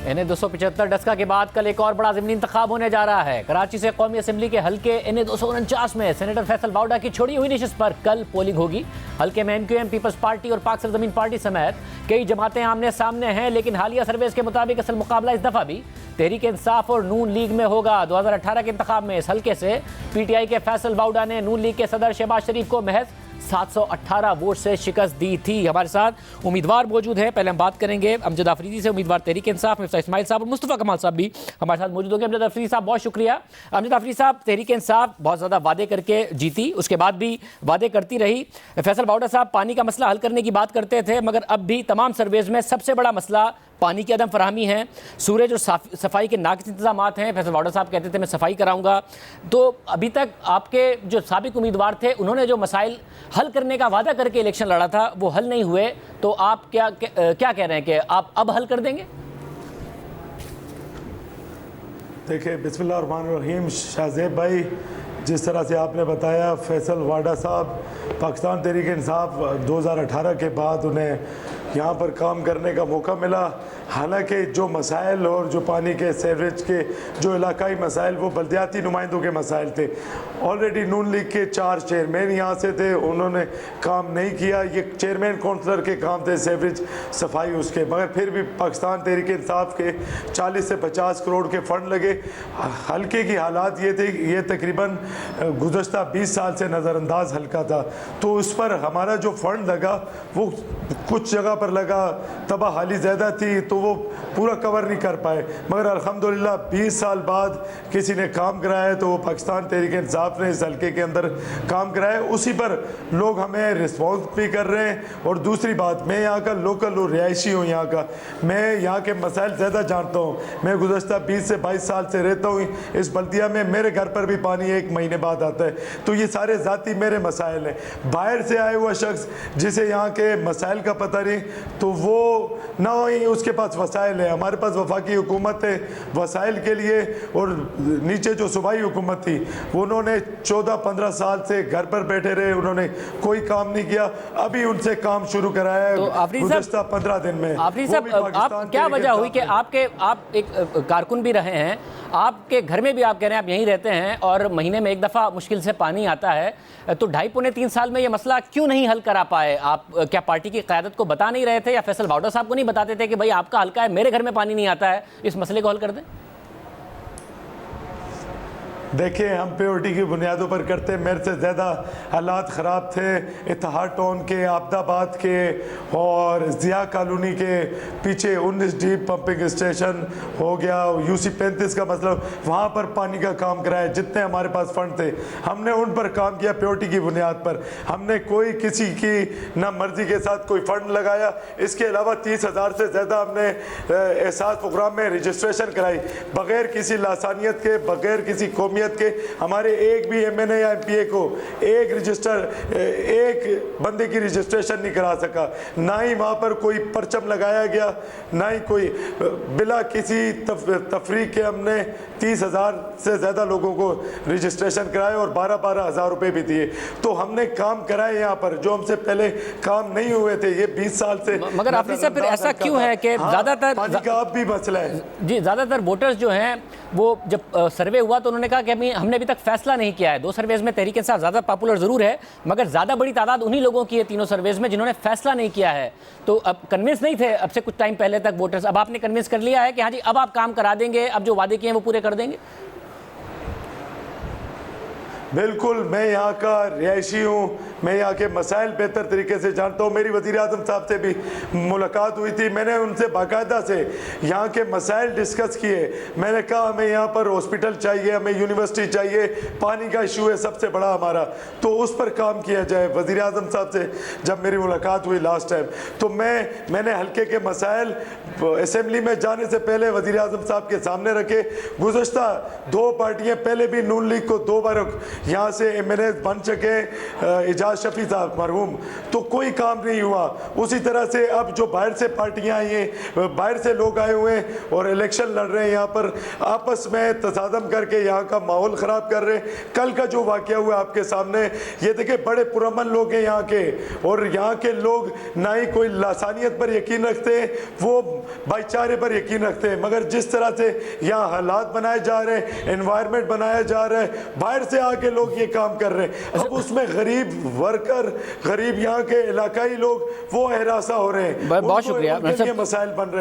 NA 275 Daska के बाद कल एक और बड़ा ज़मीनी इंतखाब होने जा रहा है। कराची से कौमी असम्बली के हल्के NA 249 में सेनेटर फैसल बाउडा की छोड़ी हुई नशिस्त पर कल पोलिंग होगी। हल्के में MQM, पीपल्स पार्टी और पाक सरजमीन पार्टी समेत कई जमातें आमने सामने हैं, लेकिन हालिया सर्वेस के मुताबिक असल मुकाबला इस दफ़ा भी तहरीक इंसाफ और नून लीग में होगा। 2018 के इंतखाब में इस हल्के से PTI के फैसल बाउडा ने नून लीग के सदर शहबाज शरीफ को महज 718 वोट से शिकस्त दी थी। हमारे साथ उम्मीदवार मौजूद हैं, पहले हम बात करेंगे अमजद आफरीदी से, उम्मीदवार तहरीक इंसाफ, मिफ्ताह इस्माइल साहब और मुस्तफ़ा कमाल साहब भी हमारे साथ मौजूद होंगे। अमजद आफरीदी साहब बहुत शुक्रिया। अमजद आफरीदी साहब, तहरीक इंसाफ बहुत ज़्यादा वादे करके जीती, उसके बाद भी वादे करती रही। फैसल बाउडा साहब पानी का मसला हल करने की बात करते थे, मगर अब भी तमाम सर्वेज में सबसे बड़ा मसला पानी की अदम फराहमी है। सूरज और सफाई के नाक़िस इंतजाम हैं। फैसल बाउडा साहब कहते थे मैं सफाई कराऊंगा। तो अभी तक आपके जो साबिक उम्मीदवार थे उन्होंने जो मसाइल हल करने का वादा करके इलेक्शन लड़ा था वो हल नहीं हुए, तो आप क्या कह रहे हैं कि आप अब हल कर देंगे? देखिए, बिस्मिल्लाहिर्रहमानिर्रहीम। शाहज़ेब भाई, जिस तरह से आपने बताया, फैसल बाउडा साहब पाकिस्तान तहरीक इंसाफ 2018 के बाद उन्हें यहाँ पर काम करने का मौका मिला। हालांकि जो मसाइल और जो पानी के सीवरेज के जो इलाकाई मसाइल वो बल्दियाती नुमाइंदों के मसाइल थे। ऑलरेडी नून लीग के 4 चेयरमैन यहाँ से थे, उन्होंने काम नहीं किया। ये चेयरमैन काउंसलर के काम थे, सीवरेज सफाई उसके, मगर फिर भी पाकिस्तान तहरीक इंसाफ के 40 से 50 करोड़ के फ़ंड लगे। हल्के की हालात ये थे, ये तकरीबन गुज़श्ता 20 साल से नज़रअंदाज हल्का था, तो उस पर हमारा जो फ़ंड लगा वो कुछ जगह पर लगा, तबाह हाली ज़्यादा थी, तो वो पूरा कवर नहीं कर पाए। मगर अल्हम्दुलिल्लाह 20 साल बाद किसी ने काम कराया, तो वो पाकिस्तान तहरीक इंसाफ ने इस हल्के के अंदर काम कराया। उसी पर लोग हमें रिस्पॉन्स भी कर रहे हैं। और दूसरी बात, मैं यहाँ का लोकल और रिहायशी हूँ यहाँ का, मैं यहाँ के मसाइल ज़्यादा जानता हूँ। मैं गुज़श्ता 20 से 22 साल से रहता हूँ इस बल्दिया में। मेरे घर पर भी पानी 1 महीने बाद आता है, तो ये सारे ज़ाती मेरे मसाइल हैं। बाहर से आया हुआ शख्स जिसे यहाँ के मसाइल का पता नहीं, तो वो ना ही उसके पास वसाइल है। हमारे पास वफाकी हुकूमत है वसाइल के लिए, और नीचे जो सूबाई हुकूमत थी उन्होंने 14-15 साल से घर पर बैठे रहे, उन्होंने कोई काम नहीं किया। अभी उनसे काम शुरू कराया है तो गुज़श्ता 15 दिन में। आफरीदी साहब, आप क्या वजह हुई कि आप एक कारकुन भी रहे हैं, आपके घर में भी आप कह रहे हैं आप यहीं रहते हैं और महीने में एक दफ़ा मुश्किल से पानी आता है, तो 2.5-3 साल में ये मसला क्यों नहीं हल करा पाए आप? क्या पार्टी की क़यादत को बता नहीं रहे थे, या फैसल बाउडा साहब को नहीं बताते थे कि भाई आपका हल्का है, मेरे घर में पानी नहीं आता है, इस मसले को हल कर दें? देखिए, हम प्योरिटी की बुनियादों पर करते, मेरे से ज़्यादा हालात ख़राब थे इत्तेहाद टाउन के, आबदाबाद के और ज़िया कॉलोनी के पीछे 19 डीप पंपिंग स्टेशन हो गया, UC 35 का मतलब, वहाँ पर पानी का काम कराया। जितने हमारे पास फ़ंड थे हमने उन पर काम किया प्योरिटी की बुनियाद पर। हमने कोई किसी की ना मर्ज़ी के साथ कोई फ़ंड लगाया। इसके अलावा 30,000 से ज़्यादा हमने एहसास प्रोग्राम में रजिस्ट्रेशन कराई, बग़ैर किसी लासानियत के, बग़ैर किसी कौमी के। हमारे एक भी MNA या MPA को एक बंदे की रजिस्ट्रेशन नहीं करा सका, ना ही वहाँ पर कोई परचम लगाया गया, ना ही कोई बिला किसी तफरीक के हमने 30,000 से ज़्यादा लोगों को रजिस्ट्रेशन कराए और 12-12 हज़ार रुपये भी दिए। तो हमने काम कराए यहाँ पर, जो हमसे पहले काम नहीं हुए थे ये 20 साल से। मगर आफरीदी साहब, फिर ऐसा क्यों है कि ज़्यादातर पानी का अब भी मसला है जी, ज़्यादातर वोटर्स जो हैं वो जब सर्वे हुआ तो उन्होंने कहा कि हमने अभी तक फैसला नहीं किया है। 2 सर्वेज में तहरीक इंसाफ ज़्यादा पॉपुलर ज़रूर है, मगर ज़्यादा बड़ी तादाद उन्हीं लोगों की है तीनों सर्वेज में जिन्होंने फैसला नहीं किया है। तो अब कन्विंस नहीं थे अब से कुछ टाइम पहले तक वोटर्स, अब आपने कन्विंस कर लिया है कि हाँ जी अब आप काम करा देंगे, अब जो वादे किए हैं वो पूरे कर देंगे? बिल्कुल, मैं यहाँ का रिहायशी हूँ, मैं यहाँ के मसाइल बेहतर तरीके से जानता हूँ। मेरी वज़ीर आज़म साहब से भी मुलाकात हुई थी, मैंने उनसे बाकायदा से यहाँ के मसाइल डिस्कस किए। मैंने कहा हमें यहाँ पर हॉस्पिटल चाहिए, हमें यूनिवर्सिटी चाहिए, पानी का इशू है सबसे बड़ा हमारा, तो उस पर काम किया जाए। वज़ीर आज़म साहब से जब मेरी मुलाकात हुई लास्ट टाइम, तो मैंने हल्के के मसाइल असम्बली में जाने से पहले वज़ीर आज़म साहब के सामने रखे। गुज़श्ता 2 पार्टियाँ पहले भी नून लीग को 2 बार यहाँ से MNA बन सके, एजाज शफी साहब मरहूम, तो कोई काम नहीं हुआ। उसी तरह से अब जो बाहर से पार्टियां आई हैं, बाहर से लोग आए हुए हैं और इलेक्शन लड़ रहे हैं, यहाँ पर आपस में तसादम करके यहाँ का माहौल ख़राब कर रहे हैं। कल का जो वाक़या हुआ आपके सामने, ये देखिए बड़े पुरअमन लोग हैं यहाँ के, और यहाँ के लोग ना ही कोई लासानियत पर यकीन रखते हैं, वो भाईचारे पर यकीन रखते हैं, मगर जिस तरह से यहाँ हालात बनाए जा रहे हैं, एनवायरनमेंट बनाया जा रहा है, बाहर से आके लोग ये काम कर रहे हैं। अब उसमें गरीब वर्कर, गरीब यहाँ के इलाकाई लोग वो हरासा हो रहे हैं। बहुत शुक्रिया। मसाइल बन रहे हैं।